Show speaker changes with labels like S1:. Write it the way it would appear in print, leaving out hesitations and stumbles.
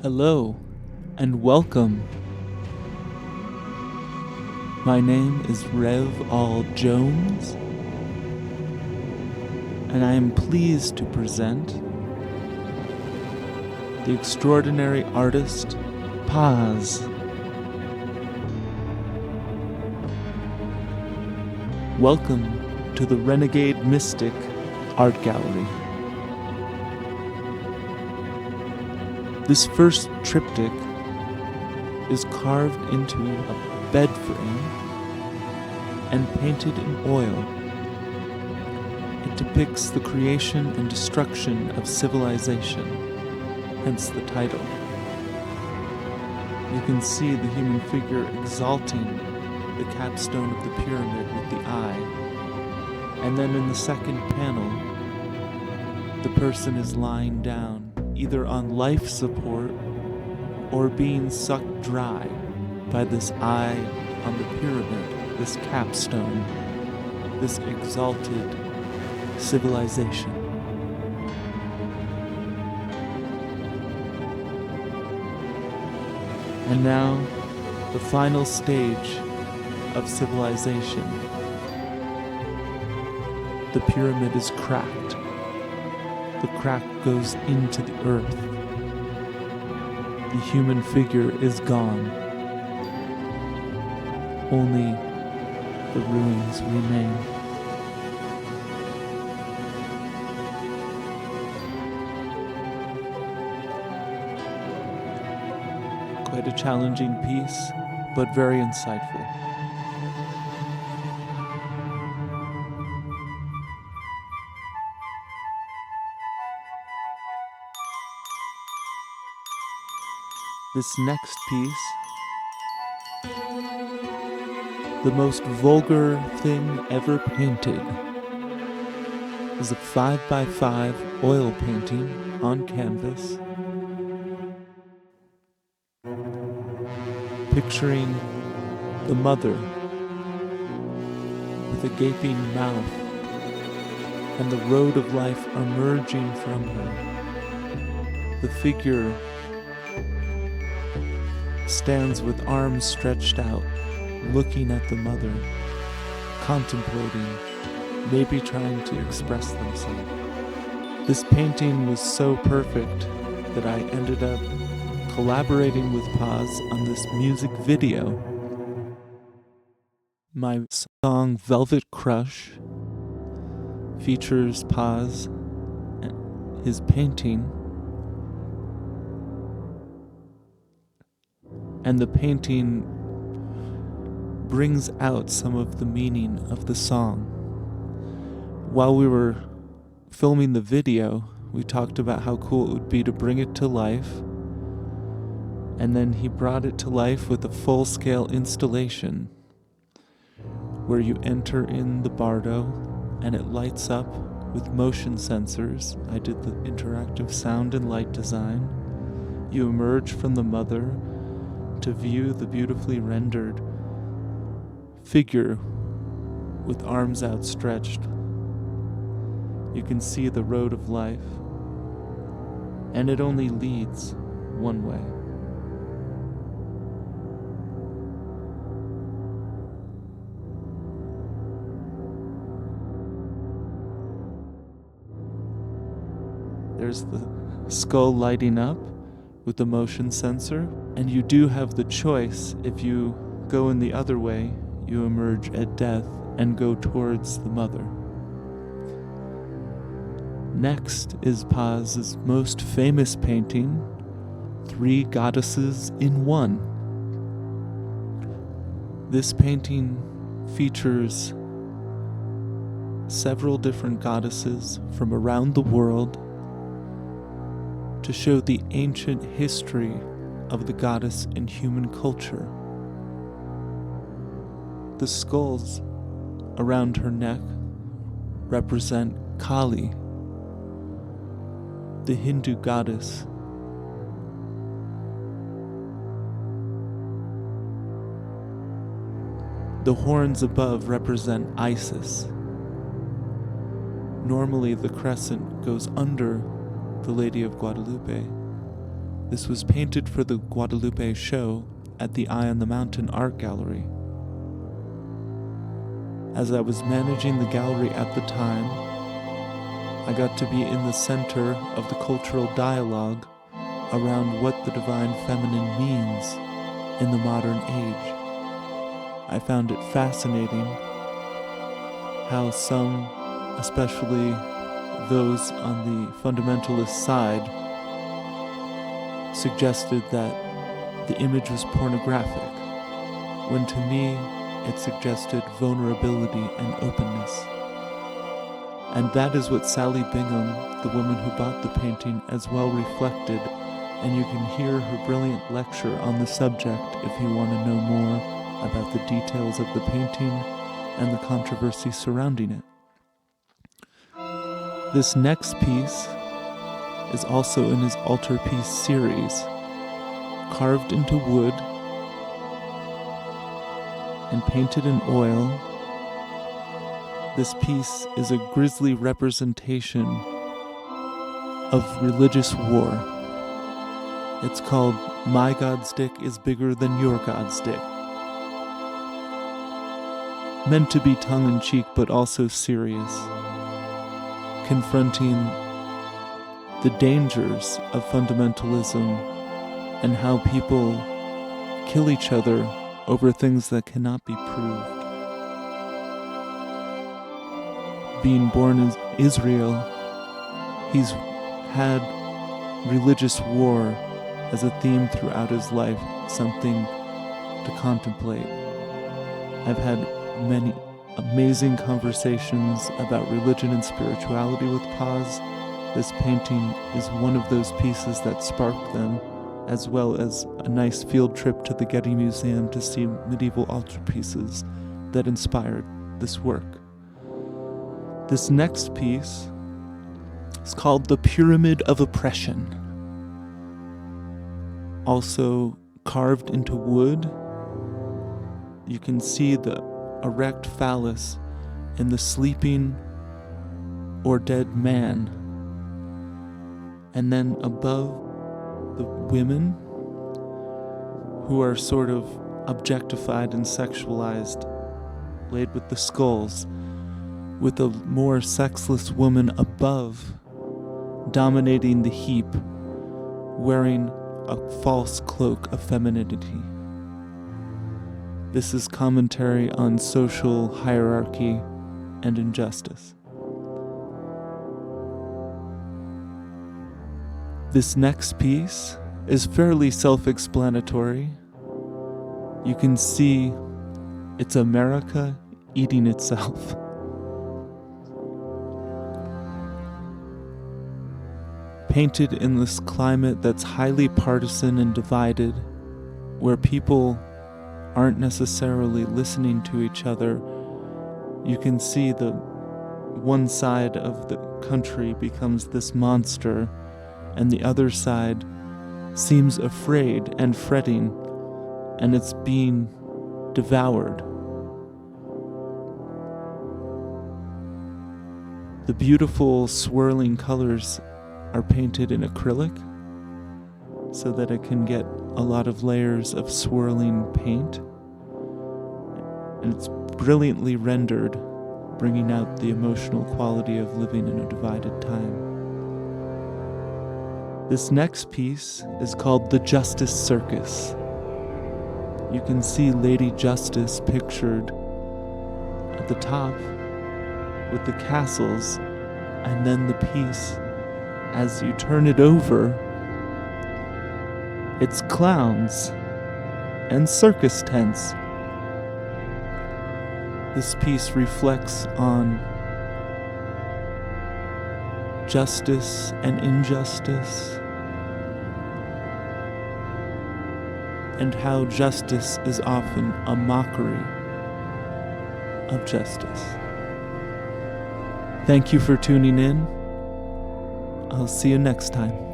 S1: Hello and welcome. My name is Rev All Jones, and I am pleased to present the extraordinary artist Paz. Welcome to the Renegade Mystic Art Gallery. This first triptych is carved into a bed frame and painted in oil. It depicts the creation and destruction of civilization, hence the title. You can see the human figure exalting the capstone of the pyramid with the eye, and then in the second panel, the person is lying down, either on life support or being sucked dry by this eye on the pyramid, this capstone, this exalted civilization. And now, the final stage of civilization. The pyramid is cracked. The crack goes into the earth. The human figure is gone. Only the ruins remain. Quite a challenging piece, but very insightful. This next piece, the most vulgar thing ever painted, is a 5x5 oil painting on canvas, picturing the mother with a gaping mouth and the road of life emerging from her. The figure stands with arms stretched out, looking at the mother, contemplating, maybe trying to express themselves. This painting was so perfect that I ended up collaborating with Paz on this music video. My song Velvet Crush features Paz and his painting, and the painting brings out some of the meaning of the song. While we were filming the video, we talked about how cool it would be to bring it to life, and then he brought it to life with a full-scale installation where you enter in the bardo and it lights up with motion sensors. I did the interactive sound and light design. You emerge from the mother to view the beautifully rendered figure with arms outstretched. You can see the road of life, and it only leads one way. There's the skull lighting up with the motion sensor, and you do have the choice. If you go in the other way, you emerge at death and go towards the mother. Next is Paz's most famous painting, Three Goddesses in One. This painting features several different goddesses from around the world to show the ancient history of the goddess in human culture. The skulls around her neck represent Kali, the Hindu goddess. The horns above represent Isis. Normally the crescent goes under the Lady of Guadalupe, This was painted for the Guadalupe show at the Eye on the Mountain Art Gallery. As I was managing the gallery at the time, I got to be in the center of the cultural dialogue around what the divine feminine means in the modern age. I found it fascinating how some, especially those on the fundamentalist side, suggested that the image was pornographic, when to me it suggested vulnerability and openness. And that is what Sally Bingham, the woman who bought the painting, as well reflected, and you can hear her brilliant lecture on the subject if you want to know more about the details of the painting and the controversy surrounding it. This next piece is also in his altarpiece series, carved into wood and painted in oil. This piece is a grisly representation of religious war. It's called My God's Dick is Bigger Than Your God's Dick. Meant to be tongue-in-cheek but also serious, confronting the dangers of fundamentalism and how people kill each other over things that cannot be proved. Being born in Israel, he's had religious war as a theme throughout his life, something to contemplate. I've had many amazing conversations about religion and spirituality with Paz. This painting is one of those pieces that sparked them, as well as a nice field trip to the Getty Museum to see medieval altarpieces that inspired this work. This next piece is called The Pyramid of Oppression. Also carved into wood, you can see the erect phallus in the sleeping or dead man. And then above the women, who are sort of objectified and sexualized, laid with the skulls, with a more sexless woman above, dominating the heap, wearing a false cloak of femininity. This is commentary on social hierarchy and injustice. This next piece is fairly self-explanatory. You can see it's America eating itself. Painted in this climate that's highly partisan and divided, where people aren't necessarily listening to each other, you can see the one side of the country becomes this monster, and the other side seems afraid and fretting, and it's being devoured. The beautiful swirling colors are painted in acrylic so that it can get a lot of layers of swirling paint, and it's brilliantly rendered, bringing out the emotional quality of living in a divided time. This next piece is called The Justice Circus. You can see Lady Justice pictured at the top with the castles, and then the piece, as you turn it over, it's clowns and circus tents. This piece reflects on justice and injustice, and how justice is often a mockery of justice. Thank you for tuning in. I'll see you next time.